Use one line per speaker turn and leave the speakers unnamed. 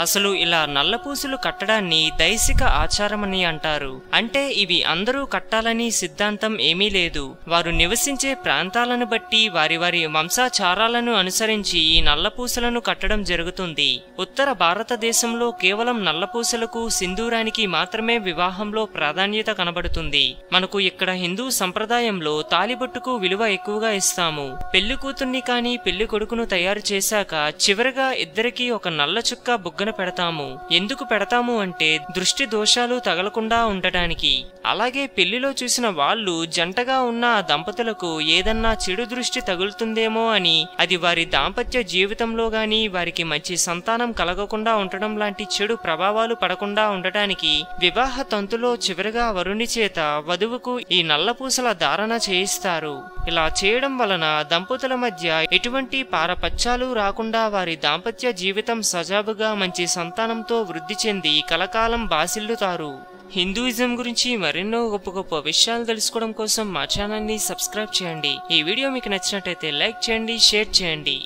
అసలు ఇలా నల్లపూసలు కట్టడాన్ని దైసిక ఆచారమని అంటారు. అంటే ఇవి అందరూ కట్టాలని సిద్ధాంతం ఏమీ లేదు. వారు నివసించే ప్రాంతాలను బట్టి వారి వారి వంశాచారాలను అనుసరించి ఈ నల్లపూసలను కట్టడం జరుగుతుంది. ఉత్తర భారతదేశంలో కేవలం నల్లపూసలకు సింధూరానికి మాత్రమే వివాహంలో ప్రాధాన్యత కనబడుతుంది. మనకు ఇక్కడ హిందూ సంప్రదాయంలో తాలిబొట్టుకు విలువ ఎక్కువగా ఇస్తాము. పెళ్లి కూతుర్ని కానీ పెళ్లి కొడుకును తయారు చేశాక చివరగా ఇద్దరికి ఒక నల్ల చుక్క బుగ్గన పెడతాము. ఎందుకు పెడతాము అంటే దృష్టి దోషాలు తగలకుండా ఉండటానికి. అలాగే పెళ్లిలో చూసిన వాళ్ళు జంటగా ఉన్న ఆ దంపతులకు ఏదన్నా చెడు దృష్టి తగులుతుందేమో అని, అది వారి దాంపత్య జీవితంలో గాని వారికి మంచి సంతానం కలగకుండా ఉండటం లాంటి చెడు ప్రభావాలు పడకుండా ఉండటానికి వివాహ తంతులో చివరిగా వరుని చేత వధువుకు ఈ నల్లపూసల ధారణ చేయిస్తారు. ఇలా చేయడం వలన దంపతుల మధ్య ఎటువంటి పారపచ్చాలు రాకుండా వారి దాంపత్య జీవితం సజావుగా మంచి సంతానంతో వృద్ధి చెంది కలకాలం బాసిల్లుతారు. హిందూయిజం గురించి మరెన్నో గొప్ప గొప్ప విషయాలు తెలుసుకోవడం కోసం మా ఛానల్ని సబ్స్క్రైబ్ చేయండి. ఈ వీడియో మీకు నచ్చినట్టయితే లైక్ చేయండి, షేర్ చేయండి.